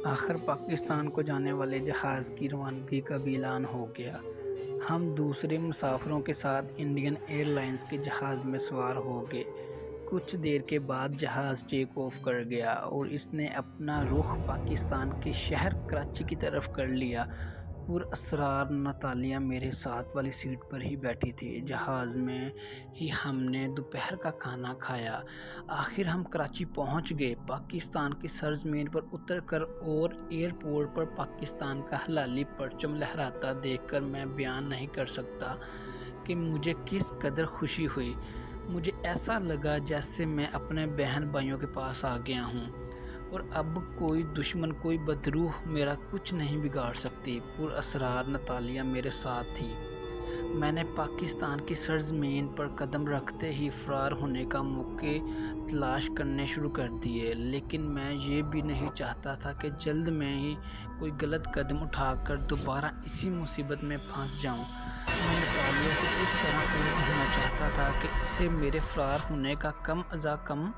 آخر پاکستان کو جانے والے جہاز کی روانگی کا بھی اعلان ہو گیا۔ ہم دوسرے مسافروں کے ساتھ انڈین ایئر لائنز کے جہاز میں سوار ہو گئے۔ کچھ دیر کے بعد جہاز ٹیک آف کر گیا اور اس نے اپنا رخ پاکستان کے شہر کراچی کی طرف کر لیا۔ پراسرار ناتالیہ میرے ساتھ والی سیٹ پر ہی بیٹھی تھی۔ جہاز میں ہی ہم نے دوپہر کا کھانا کھایا۔ آخر ہم کراچی پہنچ گئے۔ پاکستان کی سرزمین پر اتر کر اور ایئرپورٹ پر پاکستان کا ہلالی پرچم لہراتا دیکھ کر میں بیان نہیں کر سکتا کہ مجھے کس قدر خوشی ہوئی۔ مجھے ایسا لگا جیسے میں اپنے بہن بھائیوں کے پاس آ گیا ہوں اور اب کوئی دشمن، کوئی بدروح میرا کچھ نہیں بگاڑ سکتی۔ پراسرار ناتالیہ میرے ساتھ تھی۔ میں نے پاکستان کی سرزمین پر قدم رکھتے ہی فرار ہونے کا موقع تلاش کرنے شروع کر دیے، لیکن میں یہ بھی نہیں چاہتا تھا کہ جلد میں ہی کوئی غلط قدم اٹھا کر دوبارہ اسی مصیبت میں پھنس جاؤں۔ میں ناتالیہ سے اس طرح الگ ہونا چاہتا تھا کہ اسے میرے فرار ہونے کا کم از کم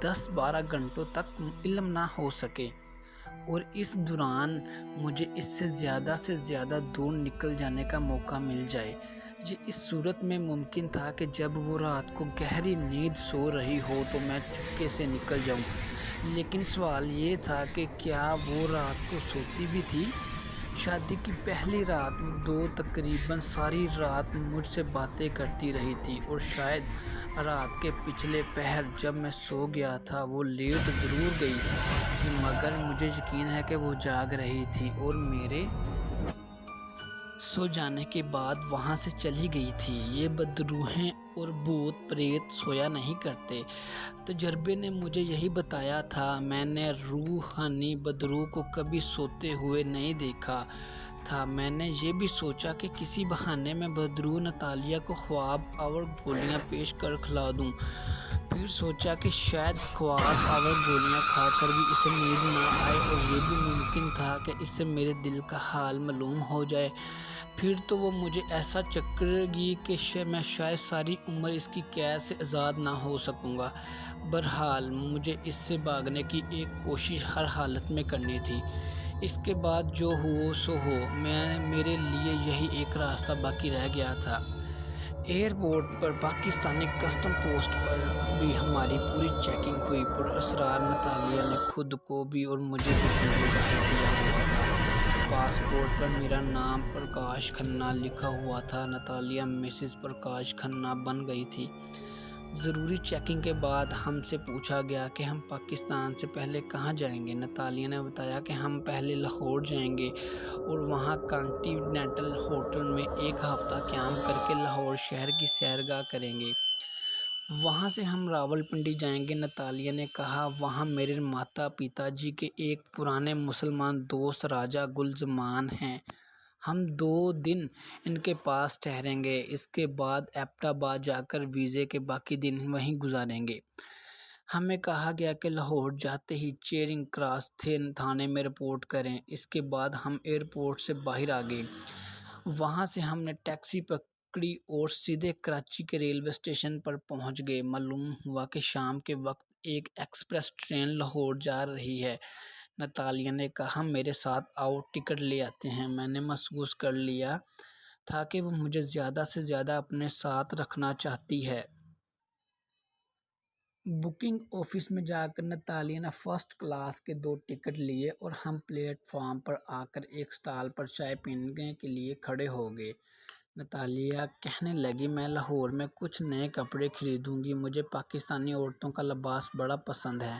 10-12 گھنٹوں تک علم نہ ہو سکے اور اس دوران مجھے اس سے زیادہ دور نکل جانے کا موقع مل جائے۔ یہ اس صورت میں ممکن تھا کہ جب وہ رات کو گہری نیند سو رہی ہو تو میں چپکے سے نکل جاؤں، لیکن سوال یہ تھا کہ کیا وہ رات کو سوتی بھی تھی؟ شادی کی پہلی رات وہ تقریباً ساری رات مجھ سے باتیں کرتی رہی تھی اور شاید رات کے پچھلے پہر جب میں سو گیا تھا وہ لیٹ ضرور گئی تھی، مگر مجھے یقین ہے کہ وہ جاگ رہی تھی اور میرے سو جانے کے بعد وہاں سے چلی گئی تھی۔ یہ بدروحیں اور بھوت پریت سویا نہیں کرتے۔ تجربے نے مجھے یہی بتایا تھا۔ میں نے روحانی بدروح کو کبھی سوتے ہوئے نہیں دیکھا تھا۔ میں نے یہ بھی سوچا کہ کسی بہانے میں بدروح ناتالیہ کو خواب آور گولیاں پیش کر کھلا دوں۔ پھر سوچا کہ شاید خواب آور گولیاں کھا کر بھی اسے نیند نہ آئے اور یہ بھی ممکن تھا کہ اسے میرے دل کا حال معلوم ہو جائے۔ پھر تو وہ مجھے ایسا چکرے گی کہ میں شاید ساری عمر اس کی قید سے آزاد نہ ہو سکوں گا۔ بہرحال مجھے اس سے بھاگنے کی ایک کوشش ہر حالت میں کرنی تھی۔ اس کے بعد جو ہو سو ہو، میرے لیے یہی ایک راستہ باقی رہ گیا تھا۔ ایئرپورٹ پر پاکستانی کسٹم پوسٹ پر بھی ہماری پوری چیکنگ ہوئی۔ پراسرار ناتالیہ نے خود کو بھی اور مجھے بھی ہندو ظاہر کیا ہوا تھا۔ پاسپورٹ پر میرا نام پرکاش کھنہ لکھا ہوا تھا۔ ناتالیہ مسز پرکاش کھنہ بن گئی تھی۔ ضروری چیکنگ کے بعد ہم سے پوچھا گیا کہ ہم پاکستان سے پہلے کہاں جائیں گے۔ ناتالیہ نے بتایا کہ ہم پہلے لاہور جائیں گے اور وہاں کانٹیننٹل ہوٹل میں ایک ہفتہ قیام کر کے لاہور شہر کی سیرگاہ کریں گے۔ وہاں سے ہم راولپنڈی جائیں گے۔ ناتالیہ نے کہا وہاں میرے ماتا پتا جی کے ایک پرانے مسلمان دوست راجہ گل زمان ہیں، ہم 2 دن ان کے پاس ٹھہریں گے۔ اس کے بعد ایبٹ آباد جا کر ویزے کے باقی دن وہیں گزاریں گے۔ ہمیں کہا گیا کہ لاہور جاتے ہی چیرنگ کراس تھانے میں رپورٹ کریں۔ اس کے بعد ہم ایئرپورٹ سے باہر آ گئے۔ وہاں سے ہم نے ٹیکسی پکڑی اور سیدھے کراچی کے ریلوے اسٹیشن پر پہنچ گئے۔ معلوم ہوا کہ شام کے وقت ایک ایکسپریس ٹرین لاہور جا رہی ہے۔ ناتالیہ نے کہا میرے ساتھ آؤ، ٹکٹ لے آتے ہیں۔ میں نے محسوس کر لیا تھا کہ وہ مجھے زیادہ سے زیادہ اپنے ساتھ رکھنا چاہتی ہے۔ بکنگ آفس میں جا کر ناتالیہ نے فرسٹ کلاس کے 2 ٹکٹ لیے اور ہم پلیٹ فارم پر آ کر ایک سٹال پر چائے پینے کے لیے کھڑے ہو گئے۔ ناتالیہ کہنے لگی میں لاہور میں کچھ نئے کپڑے خریدوں گی، مجھے پاکستانی عورتوں کا لباس بڑا پسند ہے۔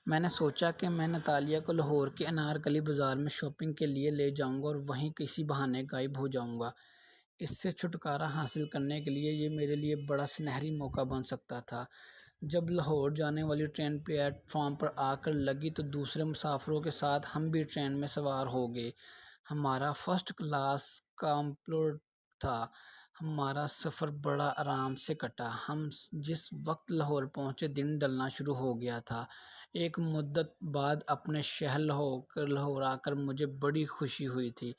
میں نے سوچا کہ میں ناتالیہ کو لاہور کے انارکلی بازار میں شاپنگ کے لیے لے جاؤں گا اور وہیں کسی بہانے غائب ہو جاؤں گا۔ اس سے چھٹکارا حاصل کرنے کے لیے یہ میرے لیے بڑا سنہری موقع بن سکتا تھا۔ جب لاہور جانے والی ٹرین پلیٹ فارم پر آ کر لگی تو دوسرے مسافروں کے ساتھ ہم بھی ٹرین میں سوار ہو گئے۔ ہمارا فرسٹ کلاس کمپارٹمنٹ تھا۔ ہمارا سفر بڑا آرام سے کٹا۔ ہم جس وقت لاہور پہنچے دن ڈھلنا شروع ہو گیا تھا۔ ایک مدت بعد اپنے شہر لاہور آ کر مجھے بڑی خوشی ہوئی تھی۔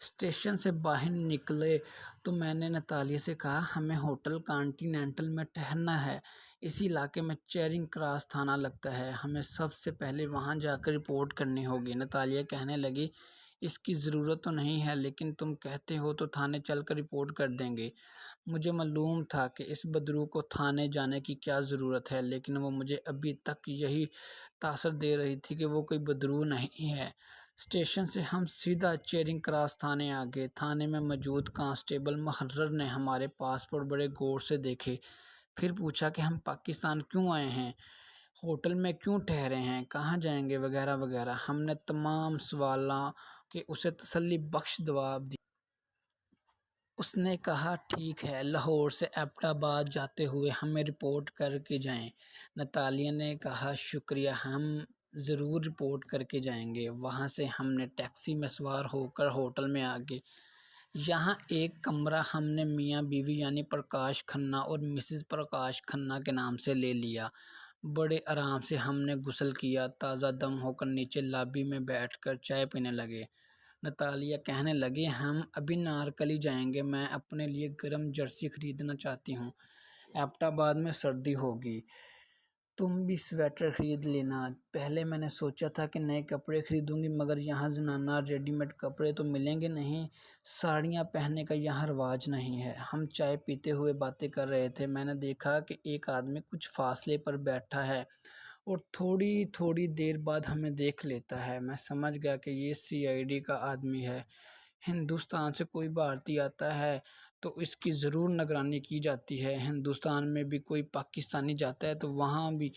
اسٹیشن سے باہر نکلے تو میں نے ناتالیہ سے کہا ہمیں ہوٹل کانٹیننٹل میں ٹھہرنا ہے، اسی علاقے میں چیرنگ کراس تھانہ لگتا ہے، ہمیں سب سے پہلے وہاں جا کر رپورٹ کرنی ہوگی۔ نتالیہ کہنے لگی، اس کی ضرورت تو نہیں ہے، لیکن تم کہتے ہو تو تھانے چل کر رپورٹ کر دیں گے۔ مجھے معلوم تھا کہ اس بدرو کو تھانے جانے کی کیا ضرورت ہے، لیکن وہ مجھے ابھی تک یہی تاثر دے رہی تھی کہ وہ کوئی بدرو نہیں ہے۔ اسٹیشن سے ہم سیدھا چیرنگ کراس تھانے آ گئے۔ تھانے میں موجود کانسٹیبل محرر نے ہمارے پاسپورٹ بڑے غور سے دیکھے، پھر پوچھا کہ ہم پاکستان کیوں آئے ہیں، ہوٹل میں کیوں ٹھہرے ہیں، کہاں جائیں گے، وغیرہ وغیرہ۔ ہم نے تمام سوالوں کے اسے تسلی بخش جواب دیے۔ اس نے کہا، ٹھیک ہے، لاہور سے ایبٹ آباد جاتے ہوئے ہمیں رپورٹ کر کے جائیں۔ نتالیہ نے کہا، شکریہ، ہم ضرور رپورٹ کر کے جائیں گے۔ وہاں سے ہم نے ٹیکسی میں سوار ہو کر ہوٹل میں آ گئے۔ یہاں ایک کمرہ ہم نے میاں بیوی یعنی پرکاش کھنہ اور مسز پرکاش کھنہ کے نام سے لے لیا۔ بڑے آرام سے ہم نے غسل کیا، تازہ دم ہو کر نیچے لابی میں بیٹھ کر چائے پینے لگے۔ نتالیہ کہنے لگی، ہم ابھی نارکلی جائیں گے، میں اپنے لیے گرم جرسی خریدنا چاہتی ہوں، ایبٹ آباد میں سردی ہوگی، تم بھی سویٹر خرید لینا۔ پہلے میں نے سوچا تھا کہ نئے کپڑے خریدوں گی، مگر یہاں زنانہ ریڈی میڈ کپڑے تو ملیں گے نہیں، ساڑیاں پہننے کا یہاں رواج نہیں ہے۔ ہم چائے پیتے ہوئے باتیں کر رہے تھے، میں نے دیکھا کہ ایک آدمی کچھ فاصلے پر بیٹھا ہے اور تھوڑی تھوڑی دیر بعد ہمیں دیکھ لیتا ہے۔ میں سمجھ گیا کہ یہ CID کا آدمی ہے۔ ہندوستان سے کوئی بھارتی آتا ہے تو اس کی ضرور نگرانی کی جاتی ہے، ہندوستان میں بھی کوئی پاکستانی جاتا ہے تو وہاں بھی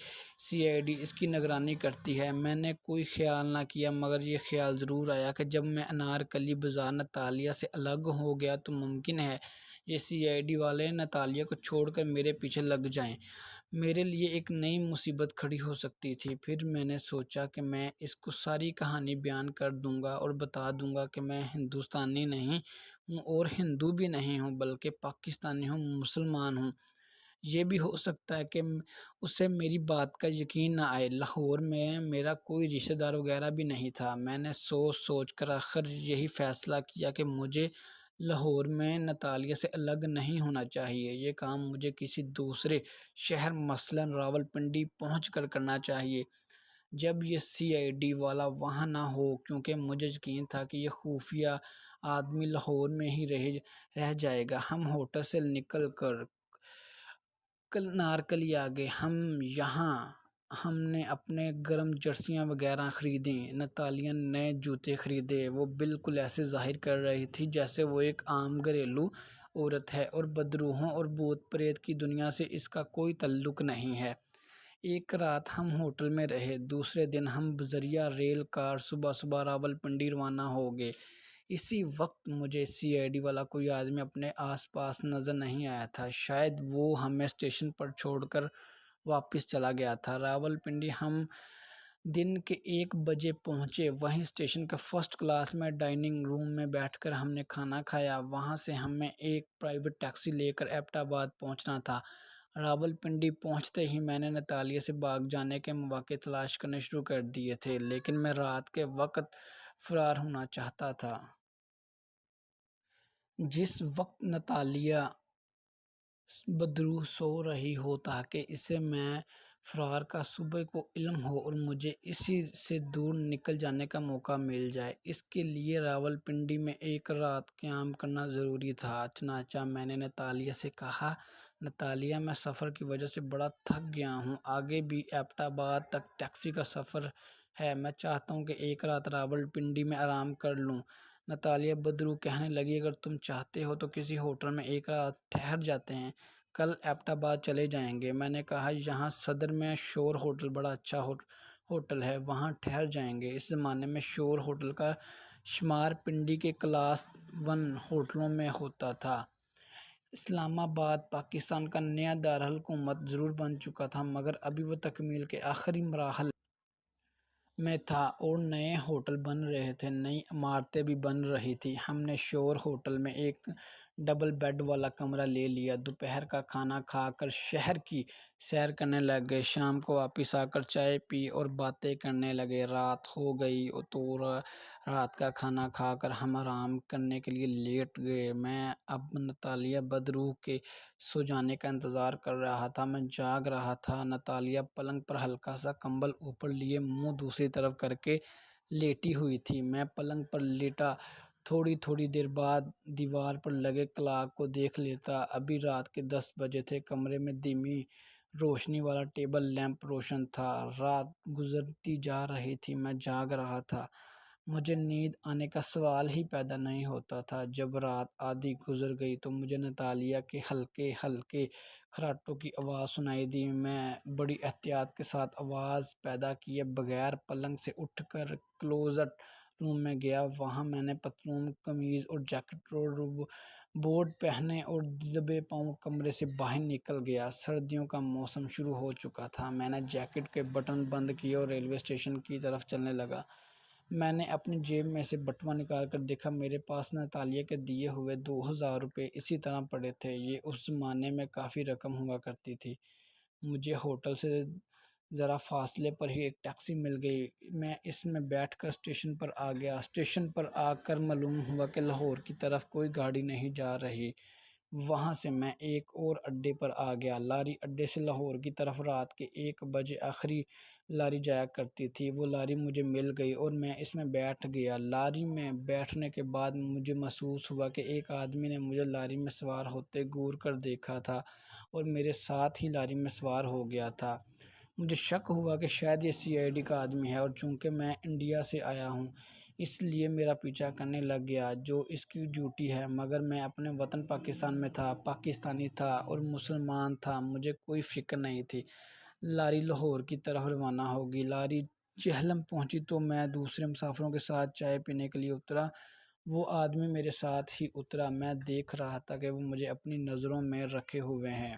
CID اس کی نگرانی کرتی ہے۔ میں نے کوئی خیال نہ کیا، مگر یہ خیال ضرور آیا کہ جب میں انارکلی بازار نتالیہ سے الگ ہو گیا تو ممکن ہے یہ CID والے نتالیہ کو چھوڑ کر میرے پیچھے لگ جائیں، میرے لیے ایک نئی مصیبت کھڑی ہو سکتی تھی۔ پھر میں نے سوچا کہ میں اس کو ساری کہانی بیان کر دوں گا اور بتا دوں گا کہ میں ہندوستانی نہیں ہوں اور ہندو بھی نہیں ہوں بلکہ پاکستانی ہوں، مسلمان ہوں۔ یہ بھی ہو سکتا ہے کہ اسے میری بات کا یقین نہ آئے۔ لاہور میں میرا کوئی رشتہ دار وغیرہ بھی نہیں تھا۔ میں نے سوچ سوچ کر آخر یہی فیصلہ کیا کہ مجھے لاہور میں نتالیہ سے الگ نہیں ہونا چاہیے، یہ کام مجھے کسی دوسرے شہر مثلاً راولپنڈی پہنچ کر کرنا چاہیے جب یہ CID والا وہاں نہ ہو، کیونکہ مجھے یقین تھا کہ یہ خفیہ آدمی لاہور میں ہی رہ جائے گا۔ ہم ہوٹل سے نکل کر نارکلی آ گئے۔ یہاں ہم نے اپنے گرم جرسیاں وغیرہ خریدیں، نتالیہ نے نئے جوتے خریدے۔ وہ بالکل ایسے ظاہر کر رہی تھی جیسے وہ ایک عام گھریلو عورت ہے اور بدروحوں اور بھوت پریت کی دنیا سے اس کا کوئی تعلق نہیں ہے۔ ایک رات ہم ہوٹل میں رہے، دوسرے دن ہم بذریعہ ریل کار صبح صبح راولپنڈی روانہ ہو گئے۔ اسی وقت مجھے CID والا کوئی آدمی اپنے آس پاس نظر نہیں آیا تھا، شاید وہ ہمیں اسٹیشن پر چھوڑ کر واپس چلا گیا تھا۔ راولپنڈی ہم دن کے 1 بجے پہنچے۔ وہیں اسٹیشن کے فرسٹ کلاس میں ڈائننگ روم میں بیٹھ کر ہم نے کھانا کھایا۔ وہاں سے ہمیں ایک پرائیویٹ ٹیکسی لے کر ایبٹ آباد پہنچنا تھا۔ راولپنڈی پہنچتے ہی میں نے نتالیہ سے بھاگ جانے کے مواقع تلاش کرنے شروع کر دیے تھے، لیکن میں رات کے وقت فرار ہونا چاہتا تھا۔ جس وقت نتالیہ بدرو سو رہی ہو تاکہ اسے میں فرار کا صبح کو علم ہو اور مجھے اسی سے دور نکل جانے کا موقع مل جائے، اس کے لیے راولپنڈی میں ایک رات قیام کرنا ضروری تھا۔ چنانچہ میں نے نتالیہ سے کہا، نتالیہ، میں سفر کی وجہ سے بڑا تھک گیا ہوں، آگے بھی ایبٹ آباد تک ٹیکسی کا سفر ہے، میں چاہتا ہوں کہ ایک رات راولپنڈی میں آرام کر لوں۔ نتالیہ بدرو کہنے لگی، اگر تم چاہتے ہو تو کسی ہوٹل میں ایک رات ٹھہر جاتے ہیں، کل ایبٹ آباد چلے جائیں گے۔ میں نے کہا، یہاں صدر میں شور ہوٹل بڑا اچھا ہوٹل ہے، وہاں ٹھہر جائیں گے۔ اس زمانے میں شور ہوٹل کا شمار پنڈی کے کلاس 1 ہوٹلوں میں ہوتا تھا۔ اسلام آباد پاکستان کا نیا دارالحکومت ضرور بن چکا تھا، مگر ابھی وہ تکمیل کے آخری مراحل میں تھا اور نئے ہوٹل بن رہے تھے، نئی عمارتیں بھی بن رہی تھیں۔ ہم نے شور ہوٹل میں ایک ڈبل بیڈ والا کمرہ لے لیا۔ دوپہر کا کھانا کھا کر شہر کی سیر کرنے لگ گئے۔ شام کو واپس آ کر چائے پی اور باتیں کرنے لگے۔ رات ہو گئی تو رات کا کھانا کھا کر ہم آرام کرنے کے لیے لیٹ گئے۔ میں اب ناتالیہ بدروح کے سو جانے کا انتظار کر رہا تھا۔ میں جاگ رہا تھا۔ ناتالیہ پلنگ پر ہلکا سا کمبل اوپر لیے منہ دوسری طرف کر کے لیٹی ہوئی تھی۔ میں پلنگ پر لیٹا تھوڑی دیر بعد دیوار پر لگے کلاک کو دیکھ لیتا۔ ابھی رات کے 10 بجے تھے۔ کمرے میں دھیمی روشنی والا ٹیبل لیمپ روشن تھا۔ رات گزرتی جا رہی تھی۔ میں جاگ رہا تھا۔ مجھے نیند آنے کا سوال ہی پیدا نہیں ہوتا تھا۔ جب رات آدھی گزر گئی تو مجھے ناتالیہ کے ہلکے ہلکے خراٹوں کی آواز سنائی دی۔ میں بڑی احتیاط کے ساتھ آواز پیدا کیے بغیر پلنگ سے اٹھ کر کلوزٹ روم میں گیا۔ وہاں میں نے پتلون قمیض اور جیکٹ اور بوٹ پہنے اور دبے پاؤں کمرے سے باہر نکل گیا۔ سردیوں کا موسم شروع ہو چکا تھا۔ میں نے جیکٹ کے بٹن بند کیے اور ریلوے اسٹیشن کی طرف چلنے لگا۔ میں نے اپنی جیب میں سے بٹوا نکال کر دیکھا۔ میرے پاس ناتالیہ کے دیے ہوئے 2000 روپے اسی طرح پڑے تھے۔ یہ اس زمانے میں کافی رقم ہوا کرتی تھی۔ مجھے ہوٹل سے ذرا فاصلے پر ہی ایک ٹیکسی مل گئی۔ میں اس میں بیٹھ کر اسٹیشن پر آ گیا۔ اسٹیشن پر آ کر معلوم ہوا کہ لاہور کی طرف کوئی گاڑی نہیں جا رہی۔ وہاں سے میں ایک اور اڈے پر آ گیا۔ لاری اڈے سے لاہور کی طرف رات کے 1 بجے آخری لاری جایا کرتی تھی۔ وہ لاری مجھے مل گئی اور میں اس میں بیٹھ گیا۔ لاری میں بیٹھنے کے بعد مجھے محسوس ہوا کہ ایک آدمی نے مجھے لاری میں سوار ہوتے گور کر دیکھا تھا اور میرے ساتھ ہی لاری میں سوار ہو گیا تھا۔ مجھے شک ہوا کہ شاید یہ CID کا آدمی ہے اور چونکہ میں انڈیا سے آیا ہوں اس لیے میرا پیچھا کرنے لگ گیا، جو اس کی ڈیوٹی ہے۔ مگر میں اپنے وطن پاکستان میں تھا، پاکستانی تھا اور مسلمان تھا۔ مجھے کوئی فکر نہیں تھی۔ لاری لاہور کی طرف روانہ ہوگی۔ لاری جہلم پہنچی تو میں دوسرے مسافروں کے ساتھ چائے پینے کے لیے اترا۔ وہ آدمی میرے ساتھ ہی اترا۔ میں دیکھ رہا تھا کہ وہ مجھے اپنی نظروں میں رکھے ہوئے ہے۔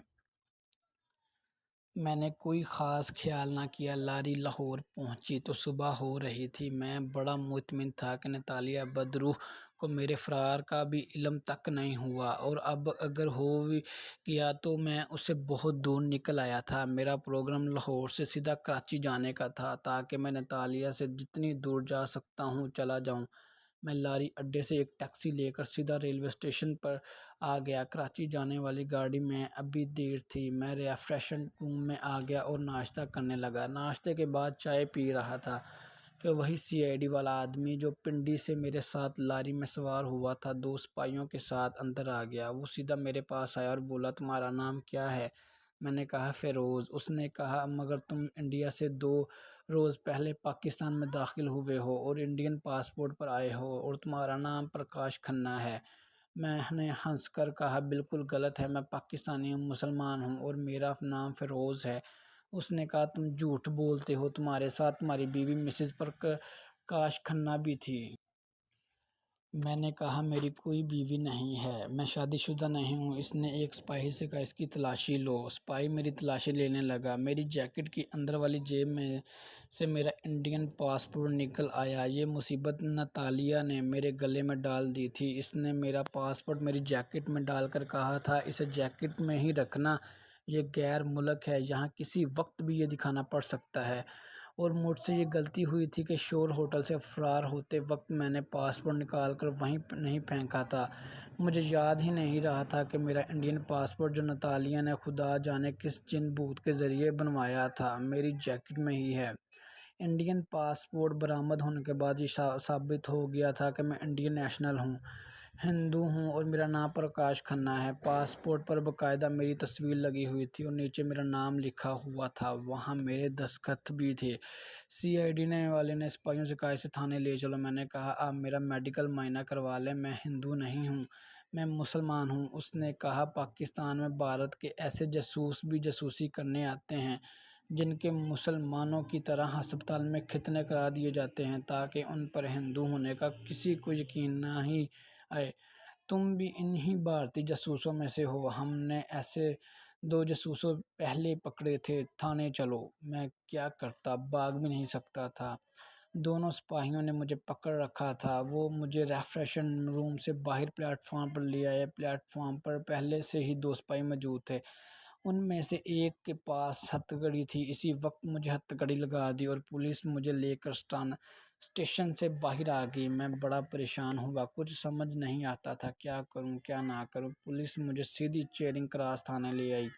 میں نے کوئی خاص خیال نہ کیا۔ لاری لاہور پہنچی تو صبح ہو رہی تھی۔ میں بڑا مطمئن تھا کہ ناتالیہ بدروح کو میرے فرار کا بھی علم تک نہیں ہوا، اور اب اگر ہو بھی گیا تو میں اس سے بہت دور نکل آیا تھا۔ میرا پروگرام لاہور سے سیدھا کراچی جانے کا تھا تاکہ میں ناتالیہ سے جتنی دور جا سکتا ہوں چلا جاؤں۔ میں لاری اڈے سے ایک ٹیکسی لے کر سیدھا ریلوے اسٹیشن پر آ گیا۔ کراچی جانے والی گاڑی میں ابھی دیر تھی۔ میں ریفریشمنٹ روم میں آ گیا اور ناشتہ کرنے لگا۔ ناشتے کے بعد چائے پی رہا تھا کہ وہی CID والا آدمی جو پنڈی سے میرے ساتھ لاری میں سوار ہوا تھا 2 سپاہیوں کے ساتھ اندر آ گیا۔ وہ سیدھا میرے پاس آیا اور بولا، تمہارا نام کیا ہے؟ میں نے کہا فیروز۔ اس نے کہا مگر تم انڈیا سے 2 روز پہلے پاکستان میں داخل ہوئے ہو اور انڈین پاسپورٹ پر آئے ہو اور تمہارا نام پرکاش کھنہ ہے۔ میں نے ہنس کر کہا بالکل غلط ہے، میں پاکستانی ہوں، مسلمان ہوں اور میرا نام فیروز ہے۔ اس نے کہا تم جھوٹ بولتے ہو، تمہارے ساتھ تمہاری بیوی مسز پرکاش کھنہ بھی تھی۔ میں نے کہا میری کوئی بیوی نہیں ہے، میں شادی شدہ نہیں ہوں۔ اس نے ایک سپاہی سے کہا اس کی تلاشی لو۔ سپاہی میری تلاشی لینے لگا۔ میری جیکٹ کی اندر والی جیب میں سے میرا انڈین پاسپورٹ نکل آیا۔ یہ مصیبت ناتالیہ نے میرے گلے میں ڈال دی تھی۔ اس نے میرا پاسپورٹ میری جیکٹ میں ڈال کر کہا تھا اسے جیکٹ میں ہی رکھنا، یہ غیر ملک ہے، یہاں کسی وقت بھی یہ دکھانا پڑ سکتا ہے۔ اور مجھ سے یہ غلطی ہوئی تھی کہ شور ہوٹل سے فرار ہوتے وقت میں نے پاسپورٹ نکال کر وہیں نہیں پھینکا تھا۔ مجھے یاد ہی نہیں رہا تھا کہ میرا انڈین پاسپورٹ جو ناتالیہ نے خدا جانے کس جن بھوت کے ذریعے بنوایا تھا میری جیکٹ میں ہی ہے۔ انڈین پاسپورٹ برآمد ہونے کے بعد یہ ثابت ہو گیا تھا کہ میں انڈین نیشنل ہوں، ہندو ہوں اور میرا نام پرکاش کھنہ ہے۔ پاسپورٹ پر باقاعدہ میری تصویر لگی ہوئی تھی اور نیچے میرا نام لکھا ہوا تھا۔ وہاں میرے دستخط بھی تھے۔ CID والے نے سپاہیوں سے کہا اسے تھانے لے چلو۔ میں نے کہا آپ میرا میڈیکل معائنہ کروا لیں، میں ہندو نہیں ہوں، میں مسلمان ہوں۔ اس نے کہا پاکستان میں بھارت کے ایسے جاسوس بھی جاسوسی کرنے آتے ہیں جن کے مسلمانوں کی طرح ہسپتال میں ختنے کرا دیے جاتے ہیں تاکہ ان پر ہندو ہونے کا کسی کو یقین نہ ہی آئے۔ تم بھی انہی بھارتی جاسوسوں میں سے ہو۔ ہم نے ایسے 2 جاسوسوں پہلے پکڑے تھے، تھانے چلو۔ میں کیا کرتا، بھاگ بھی نہیں سکتا تھا۔ دونوں سپاہیوں نے مجھے پکڑ رکھا تھا۔ وہ مجھے ریفریشن روم سے باہر پلیٹ فارم پر لے آئے۔ پلیٹ فارم پر پہلے سے ہی دو سپاہی موجود تھے۔ ان میں سے ایک کے پاس ہتھ کڑی تھی۔ اسی وقت مجھے ہتھ کڑی لگا دی اور پولیس مجھے لے کر اسٹیشن سے باہر آ گئی۔ میں بڑا پریشان ہوا، کچھ سمجھ نہیں آتا تھا کیا کروں کیا نہ کروں۔ پولیس مجھے سیدھی چیرنگ کراس تھانے لے آئی۔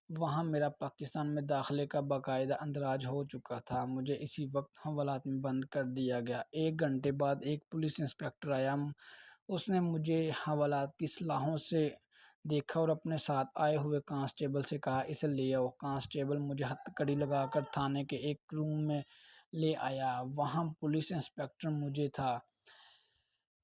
وہاں میرا پاکستان میں داخلے کا باقاعدہ اندراج ہو چکا تھا۔ مجھے اسی وقت حوالات میں بند کر دیا گیا۔ 1 گھنٹے بعد ایک پولیس انسپکٹر آیا۔ اس نے مجھے حوالات کی صلاحوں سے دیکھا اور اپنے ساتھ آئے ہوئے کانسٹیبل سے کہا اسے لے آؤ۔ کانسٹیبل مجھے ہتھ کڑی لگا کر تھانے کے ایک روم میں لے آیا۔ وہاں پولیس انسپکٹر مجھے تھا۔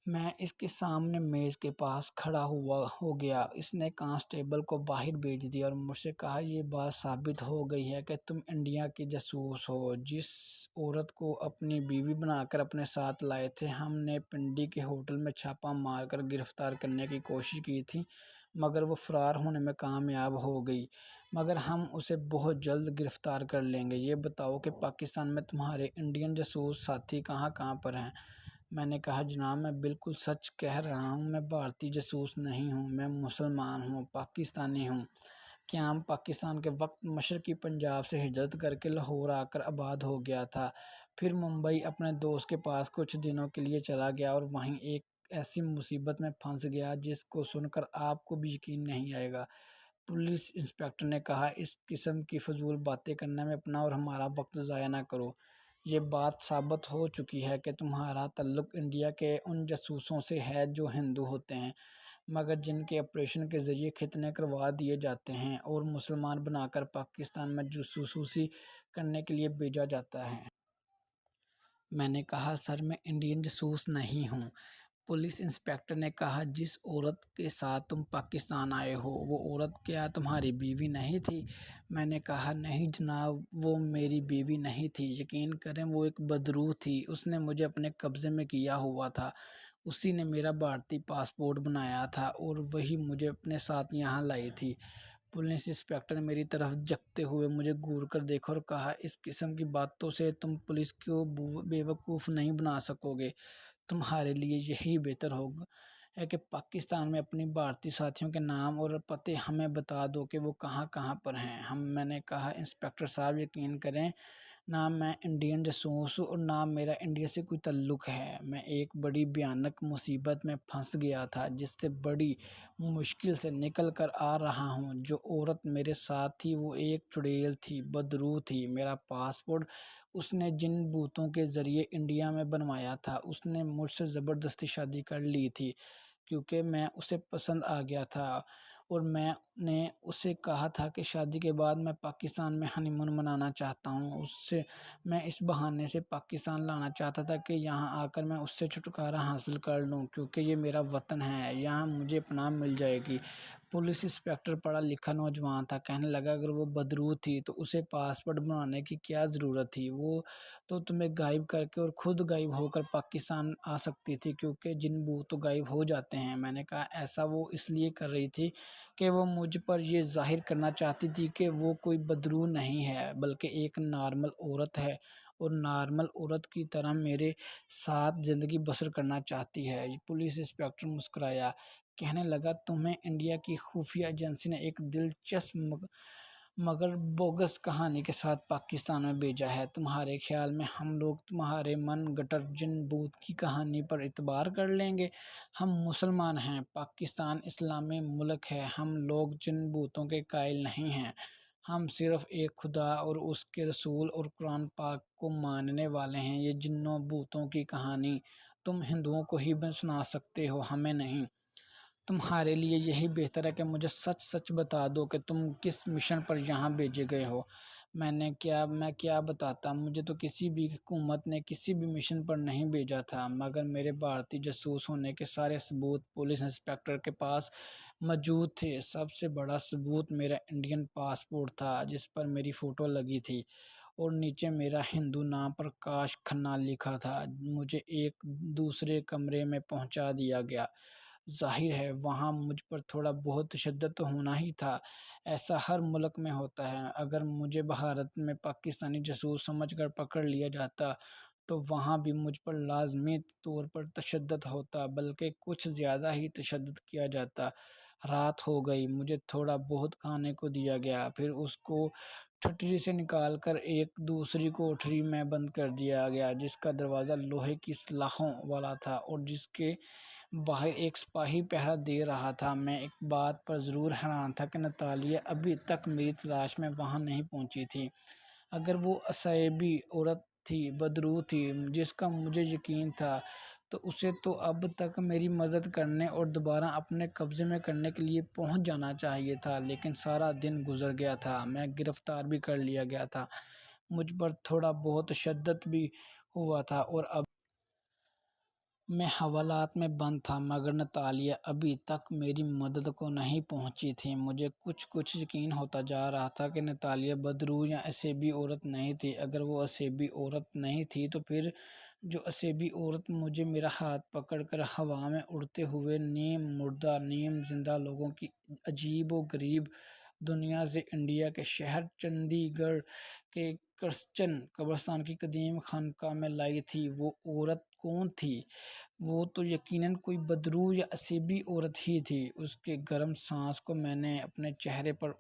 میں اس کے سامنے میز کے پاس کھڑا ہو گیا۔ اس نے کانسٹیبل کو باہر بھیج دیا اور مجھ سے کہا یہ بات ثابت ہو گئی ہے کہ تم انڈیا کے جاسوس ہو۔ جس عورت کو اپنی بیوی بنا کر اپنے ساتھ لائے تھے، ہم نے پنڈی کے ہوٹل میں چھاپہ مار کر گرفتار کرنے کی کوشش کی تھی، مگر وہ فرار ہونے میں کامیاب ہو گئی۔ مگر ہم اسے بہت جلد گرفتار کر لیں گے۔ یہ بتاؤ کہ پاکستان میں تمہارے انڈین جاسوس ساتھی کہاں کہاں پر ہیں؟ میں نے کہا جناب میں بالکل سچ کہہ رہا ہوں، میں بھارتی جاسوس نہیں ہوں، میں مسلمان ہوں، پاکستانی ہوں۔ قیام پاکستان کے وقت مشرقی پنجاب سے ہجرت کر کے لاہور آ کر آباد ہو گیا تھا۔ پھر ممبئی اپنے دوست کے پاس کچھ دنوں کے لیے چلا گیا اور وہیں ایک ایسی مصیبت میں پھنس گیا جس کو سن کر آپ کو بھی یقین نہیں آئے گا۔ پولیس انسپکٹر نے کہا اس قسم کی فضول باتیں کرنے میں اپنا اور ہمارا وقت ضائع نہ کرو۔ یہ بات ثابت ہو چکی ہے کہ تمہارا تعلق انڈیا کے ان جاسوسوں سے ہے جو ہندو ہوتے ہیں، مگر جن کے آپریشن کے ذریعے ختنے کروا دیے جاتے ہیں اور مسلمان بنا کر پاکستان میں جاسوسی کرنے کے لیے بھیجا جاتا ہے۔ میں نے کہا سر میں انڈین جاسوس نہیں ہوں۔ پولیس انسپکٹر نے کہا جس عورت کے ساتھ تم پاکستان آئے ہو وہ عورت کیا تمہاری بیوی نہیں تھی؟ میں نے کہا نہیں جناب وہ میری بیوی نہیں تھی، یقین کریں وہ ایک بدرو تھی، اس نے مجھے اپنے قبضے میں کیا ہوا تھا، اسی نے میرا بھارتی پاسپورٹ بنایا تھا اور وہی مجھے اپنے ساتھ یہاں لائی تھی۔ پولیس انسپکٹر نے میری طرف جھکتے ہوئے مجھے گھور کر دیکھا اور کہا اس قسم کی باتوں سے تم پولیس کو بیوقوف نہیں بنا سکو گے، تمہارے لیے یہی بہتر ہوگا ہے کہ پاکستان میں اپنی بھارتی ساتھیوں کے نام اور پتے ہمیں بتا دو کہ وہ کہاں کہاں پر ہیں۔ میں نے کہا انسپکٹر صاحب یقین کریں نہ میں انڈین جاسوس ہوں اور نہ میرا انڈیا سے کوئی تعلق ہے، میں ایک بڑی بھیانک مصیبت میں پھنس گیا تھا جس سے بڑی مشکل سے نکل کر آ رہا ہوں۔ جو عورت میرے ساتھ تھی وہ ایک چڑیل تھی، بدرو تھی۔ میرا پاسپورٹ اس نے جن بھوتوں کے ذریعے انڈیا میں بنوایا تھا، اس نے مجھ سے زبردستی شادی کر لی تھی کیونکہ میں اسے پسند آ گیا تھا اور میں نے اسے کہا تھا کہ شادی کے بعد میں پاکستان میں ہنی مون منانا چاہتا ہوں، میں اس بہانے سے پاکستان لانا چاہتا تھا کہ یہاں آ کر میں اس سے چھٹکارا حاصل کر لوں کیونکہ یہ میرا وطن ہے، یہاں مجھے پناہ مل جائے گی۔ پولیس انسپکٹر پڑھا لکھا نوجوان تھا، کہنے لگا اگر وہ بدرو تھی تو اسے پاسپورٹ بنانے کی کیا ضرورت تھی، وہ تو تمہیں غائب کر کے اور خود غائب ہو کر پاکستان آ سکتی تھی کیونکہ جن بھوت تو غائب ہو جاتے ہیں۔ میں نے کہا ایسا وہ اس لیے کر رہی تھی کہ وہ مجھ پر یہ ظاہر کرنا چاہتی تھی کہ وہ کوئی بدرو نہیں ہے بلکہ ایک نارمل عورت ہے اور نارمل عورت کی طرح میرے ساتھ زندگی بسر کرنا چاہتی ہے۔ پولیس انسپکٹر مسکرایا، کہنے لگا تمہیں انڈیا کی خفیہ ایجنسی نے ایک دلچسپ مگر بوگس کہانی کے ساتھ پاکستان میں بھیجا ہے۔ تمہارے خیال میں ہم لوگ تمہارے من گھڑت جن بھوت کی کہانی پر اعتبار کر لیں گے؟ ہم مسلمان ہیں، پاکستان اسلامی ملک ہے، ہم لوگ جن بھوتوں کے قائل نہیں ہیں، ہم صرف ایک خدا اور اس کے رسول اور قرآن پاک کو ماننے والے ہیں۔ یہ جنوں بھوتوں کی کہانی تم ہندوؤں کو ہی سنا سکتے ہو، ہمیں نہیں۔ تمہارے لیے یہی بہتر ہے کہ مجھے سچ سچ بتا دو کہ تم کس مشن پر یہاں بھیجے گئے ہو۔ میں کیا بتاتا، مجھے تو کسی بھی حکومت نے کسی بھی مشن پر نہیں بھیجا تھا، مگر میرے بھارتی جاسوس ہونے کے سارے ثبوت پولیس انسپکٹر کے پاس موجود تھے۔ سب سے بڑا ثبوت میرا انڈین پاسپورٹ تھا جس پر میری فوٹو لگی تھی اور نیچے میرا ہندو نام پرکاش کھنہ لکھا تھا۔ مجھے ایک دوسرے کمرے میں پہنچا دیا گیا۔ ظاہر ہے وہاں مجھ پر تھوڑا بہت تشدد تو ہونا ہی تھا، ایسا ہر ملک میں ہوتا ہے۔ اگر مجھے بھارت میں پاکستانی جاسوس سمجھ کر پکڑ لیا جاتا تو وہاں بھی مجھ پر لازمی طور پر تشدد ہوتا، بلکہ کچھ زیادہ ہی تشدد کیا جاتا۔ رات ہو گئی، مجھے تھوڑا بہت کھانے کو دیا گیا، پھر اس کو ٹھٹری سے نکال کر ایک دوسری کوٹھری میں بند کر دیا گیا جس کا دروازہ لوہے کی سلاخوں والا تھا اور جس کے باہر ایک سپاہی پہرا دے رہا تھا۔ میں ایک بات پر ضرور حیران تھا کہ نتالیہ ابھی تک میری تلاش میں وہاں نہیں پہنچی تھی۔ اگر وہ عصابی عورت تھی، بدرو تھی جس کا مجھے یقین تھا، تو اسے تو اب تک میری مدد کرنے اور دوبارہ اپنے قبضے میں کرنے کے لیے پہنچ جانا چاہیے تھا، لیکن سارا دن گزر گیا تھا، میں گرفتار بھی کر لیا گیا تھا، مجھ پر تھوڑا بہت تشدد بھی ہوا تھا اور اب میں حوالات میں بند تھا، مگر نتالیہ ابھی تک میری مدد کو نہیں پہنچی تھی۔ مجھے کچھ یقین ہوتا جا رہا تھا کہ نتالیہ بدرو یا عصابی عورت نہیں تھی۔ اگر وہ عصابی عورت نہیں تھی تو پھر جو عصابی عورت مجھے میرا ہاتھ پکڑ کر ہوا میں اڑتے ہوئے نیم مردہ نیم زندہ لوگوں کی عجیب و غریب دنیا سے انڈیا کے شہر چنڈی گڑھ کے کرسچن قبرستان کی قدیم خانقاہ میں لائی تھی، وہ عورت کون تھی؟ وہ تو یقیناً کوئی بدرو یا عصابی عورت ہی تھی۔ اس کے گرم سانس کو میں نے اپنے چہرے پر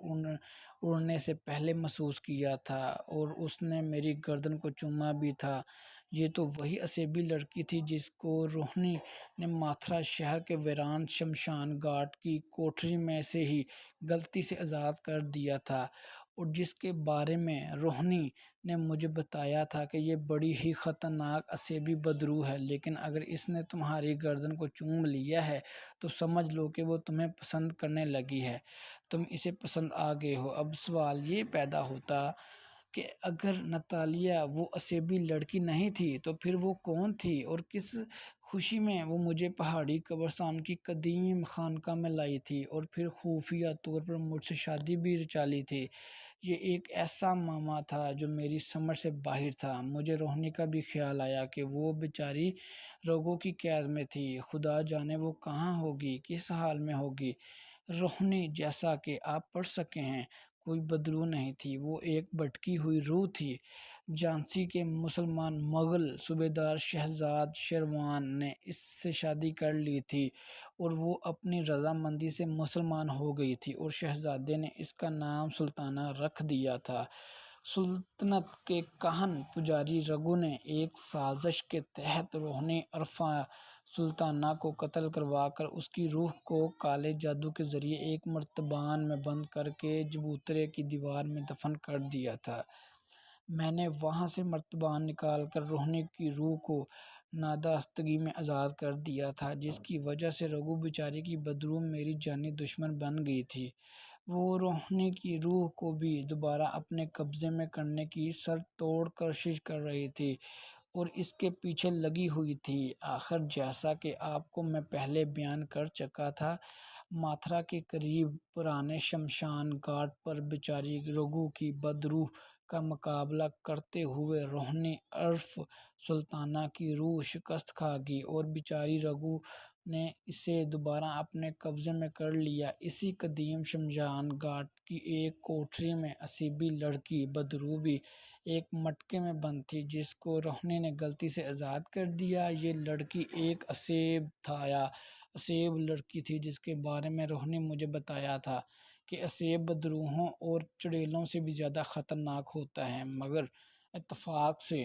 اڑنے سے پہلے محسوس کیا تھا اور اس نے میری گردن کو چوما بھی تھا۔ یہ تو وہی عصابی لڑکی تھی جس کو روہنی نے ماتھرا شہر کے ویران شمشان گھاٹ کی کوٹھری میں سے ہی غلطی سے آزاد کر دیا تھا اور جس کے بارے میں روہنی نے مجھے بتایا تھا کہ یہ بڑی ہی خطرناک عصابی بدرو ہے، لیکن اگر اس نے تمہاری گردن کو چوم لیا ہے تو سمجھ لو کہ وہ تمہیں پسند کرنے لگی ہے، تم اسے پسند آ گئے ہو۔ اب سوال یہ پیدا ہوتا کہ اگر نتالیہ وہ عصابی لڑکی نہیں تھی تو پھر وہ کون تھی اور کس خوشی میں وہ مجھے پہاڑی قبرستان کی قدیم خانقاہ میں لائی تھی اور پھر خفیہ طور پر مجھ سے شادی بھی رچا لی تھی۔ یہ ایک ایسا معمہ تھا جو میری سمجھ سے باہر تھا۔ مجھے روہنی کا بھی خیال آیا کہ وہ بیچاری رگوں کی قید میں تھی، خدا جانے وہ کہاں ہوگی، کس حال میں ہوگی۔ روہنی، جیسا کہ آپ پڑھ سکے ہیں، کوئی بدرو نہیں تھی، وہ ایک بھٹکی ہوئی روح تھی۔ جھانسی کے مسلمان مغل صوبیدار شہزاد شیروان نے اس سے شادی کر لی تھی اور وہ اپنی رضامندی سے مسلمان ہو گئی تھی اور شہزادے نے اس کا نام سلطانہ رکھ دیا تھا۔ سلطنت کے کاہن پجاری رگو نے ایک سازش کے تحت روہنی عرفہ سلطانہ کو قتل کروا کر اس کی روح کو کالے جادو کے ذریعے ایک مرتبان میں بند کر کے چبوترے کی دیوار میں دفن کر دیا تھا۔ میں نے وہاں سے مرتبان نکال کر روہنی کی روح کو ناداستگی میں آزاد کر دیا تھا، جس کی وجہ سے رگو بیچاری کی بدرو میری جانی دشمن بن گئی تھی۔ وہ روہنی کی روح کو بھی دوبارہ اپنے قبضے میں کرنے کی سر توڑ کوشش کر رہی تھی اور اس کے پیچھے لگی ہوئی تھی۔ آخر جیسا کہ آپ کو میں پہلے بیان کر چکا تھا، ماتھرا کے قریب پرانے شمشان گھاٹ پر بیچاری رگو کی بدروح کا مقابلہ کرتے ہوئے روہنی عرف سلطانہ کی روح شکست کھا گئی اور بیچاری رگو نے اسے دوبارہ اپنے قبضے میں کر لیا۔ اسی قدیم شمشان گھاٹ کی ایک کوٹھری میں عصابی لڑکی بدرو بھی ایک مٹکے میں بند تھی جس کو روہنی نے غلطی سے آزاد کر دیا۔ یہ لڑکی ایک عصاب لڑکی تھی جس کے بارے میں روہنی مجھے بتایا تھا کہ عصاب بدروحوں اور چڑیلوں سے بھی زیادہ خطرناک ہوتا ہے، مگر اتفاق سے